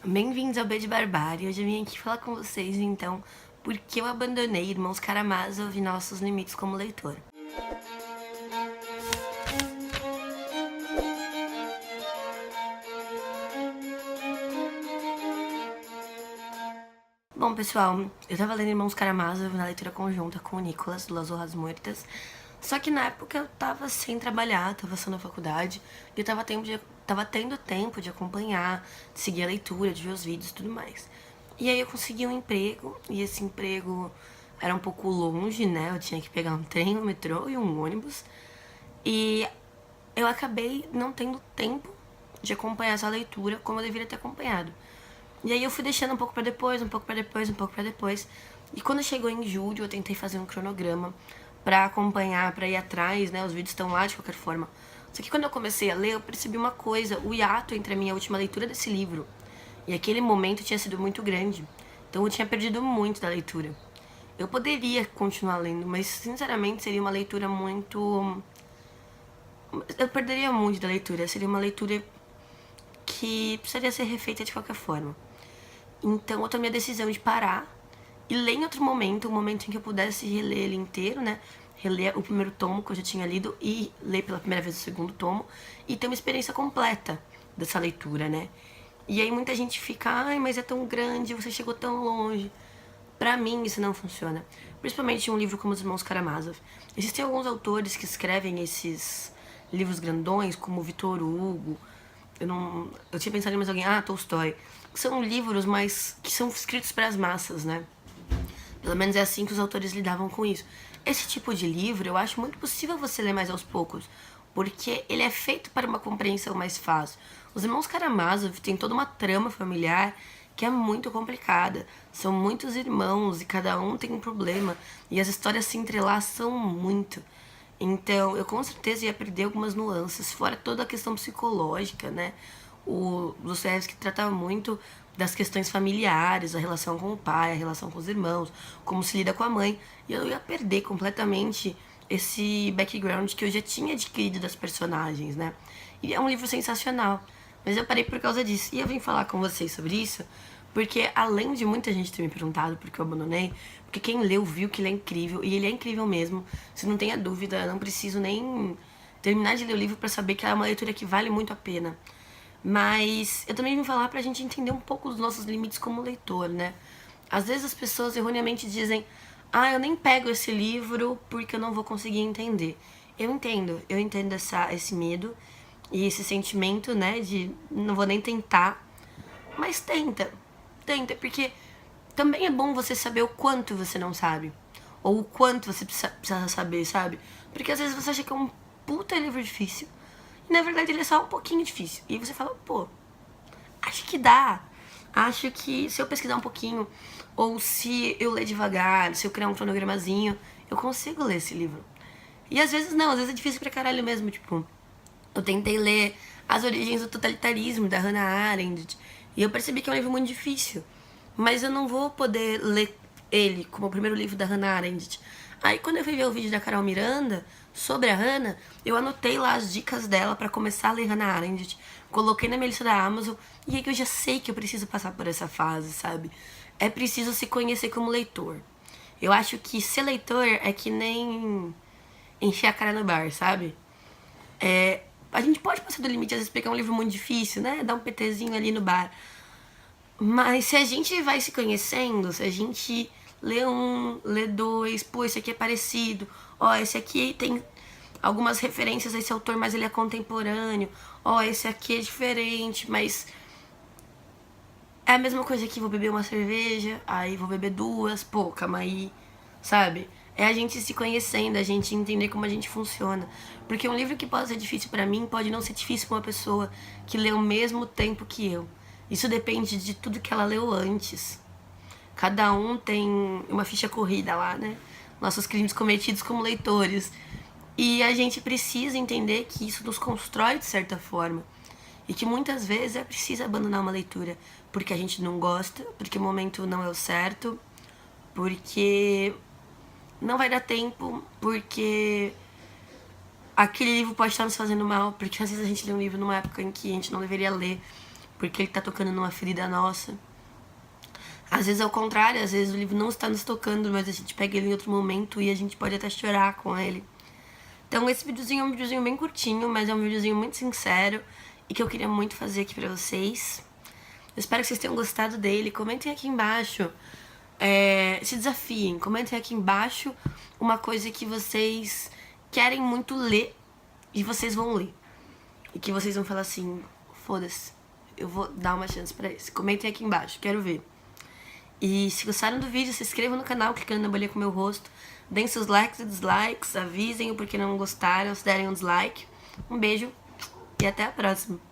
Bem-vindos ao B de Barbárie. Hoje eu vim aqui falar com vocês, então, por que eu abandonei Irmãos Karamazov e nossos limites como leitor. Bom, pessoal, eu tava lendo Irmãos Karamazov na leitura conjunta com o Nicolas, do Las Hojas Muertas, só que na época eu tava sem trabalhar, tava só na faculdade, e eu tava tendo tempo de acompanhar, de seguir a leitura, de ver os vídeos e tudo mais. E aí eu consegui um emprego, e esse emprego era um pouco longe, né? Eu tinha que pegar um trem, um metrô e um ônibus. E eu acabei não tendo tempo de acompanhar essa leitura como eu deveria ter acompanhado. E aí eu fui deixando um pouco pra depois, um pouco pra depois, um pouco pra depois. E quando chegou em julho, eu tentei fazer um cronograma pra acompanhar, pra ir atrás, né? Os vídeos estão lá de qualquer forma. Só que quando eu comecei a ler, eu percebi uma coisa: o hiato entre a minha última leitura desse livro e aquele momento tinha sido muito grande. Então eu tinha perdido muito da leitura. Eu poderia continuar lendo, mas sinceramente seria uma leitura muito. Eu perderia muito da leitura. Seria uma leitura que precisaria ser refeita de qualquer forma. Então eu tomei a decisão de parar e ler em outro momento, um momento em que eu pudesse reler ele inteiro, né? Reler o primeiro tomo que eu já tinha lido e ler pela primeira vez o segundo tomo e ter uma experiência completa dessa leitura, né? E aí muita gente fica, ai, mas é tão grande, você chegou tão longe. Pra mim isso não funciona. Principalmente em um livro como Os Irmãos Karamazov. Existem alguns autores que escrevem esses livros grandões, como Victor Hugo. Eu tinha pensado em mais alguém, Tolstói. Que são livros mais que são escritos para as massas, né? Pelo menos é assim que os autores lidavam com isso. Esse tipo de livro eu acho muito possível você ler mais aos poucos, porque ele é feito para uma compreensão mais fácil. Os Irmãos Karamazov têm toda uma trama familiar que é muito complicada. São muitos irmãos e cada um tem um problema e as histórias se entrelaçam muito. Então, eu com certeza ia perder algumas nuances, fora toda a questão psicológica, né? O Dostoiévski tratava muito das questões familiares, a relação com o pai, a relação com os irmãos, como se lida com a mãe. E eu ia perder completamente esse background que eu já tinha adquirido das personagens, né? E é um livro sensacional. Mas eu parei por causa disso. E eu vim falar com vocês sobre isso porque, além de muita gente ter me perguntado por que eu abandonei, porque quem leu viu que ele é incrível, e ele é incrível mesmo. Se não tenha dúvida, não preciso nem terminar de ler o livro para saber que é uma leitura que vale muito a pena. Mas eu também vim falar pra gente entender um pouco dos nossos limites como leitor, né? Às vezes as pessoas erroneamente dizem: eu nem pego esse livro porque eu não vou conseguir entender. Eu entendo esse medo e esse sentimento, né, de não vou nem tentar, mas tenta, porque também é bom você saber o quanto você não sabe, ou o quanto você precisa saber, sabe? Porque às vezes você acha que é um puta livro difícil, e na verdade ele é só um pouquinho difícil. E aí você fala, pô, acho que dá. Acho que se eu pesquisar um pouquinho, ou se eu ler devagar, se eu criar um cronogramazinho, eu consigo ler esse livro. E às vezes não, às vezes é difícil pra caralho mesmo, tipo, eu tentei ler As Origens do Totalitarismo, da Hannah Arendt, e eu percebi que é um livro muito difícil. Mas eu não vou poder ler ele como o primeiro livro da Hannah Arendt. Aí quando eu fui ver o vídeo da Carol Miranda sobre a Hannah, eu anotei lá as dicas dela pra começar a ler Hannah Arendt, coloquei na minha lista da Amazon, e aí que eu já sei que eu preciso passar por essa fase, sabe? É preciso se conhecer como leitor. Eu acho que ser leitor é que nem encher a cara no bar, sabe? A gente pode passar do limite, às vezes pegar um livro muito difícil, né? Dar um PTzinho ali no bar. Mas se a gente vai se conhecendo, se a gente lê um, lê dois, pô, esse aqui é parecido, ó, esse aqui tem algumas referências a esse autor, mas ele é contemporâneo, ó, esse aqui é diferente, mas é a mesma coisa que vou beber uma cerveja, aí vou beber duas, pô, calma aí, sabe? É a gente se conhecendo, a gente entender como a gente funciona. Porque um livro que pode ser difícil pra mim pode não ser difícil pra uma pessoa que lê o mesmo tempo que eu. Isso depende de tudo que ela leu antes. Cada um tem uma ficha corrida lá, né? Nossos crimes cometidos como leitores. E a gente precisa entender que isso nos constrói de certa forma. E que muitas vezes é preciso abandonar uma leitura porque a gente não gosta, porque o momento não é o certo, porque não vai dar tempo, porque aquele livro pode estar nos fazendo mal, porque às vezes a gente lê um livro numa época em que a gente não deveria ler, porque ele tá tocando numa ferida nossa. Às vezes é o contrário, às vezes o livro não está nos tocando, mas a gente pega ele em outro momento e a gente pode até chorar com ele. Então esse videozinho é um videozinho bem curtinho, mas é um videozinho muito sincero e que eu queria muito fazer aqui pra vocês. Eu espero que vocês tenham gostado dele. Comentem aqui embaixo, se desafiem. Comentem aqui embaixo uma coisa que vocês querem muito ler e vocês vão ler. E que vocês vão falar assim, foda-se, eu vou dar uma chance pra isso. Comentem aqui embaixo, quero ver. E se gostaram do vídeo, se inscrevam no canal clicando na bolinha com o meu rosto. Deem seus likes e dislikes, avisem o porquê não gostaram, se derem um dislike. Um beijo e até a próxima.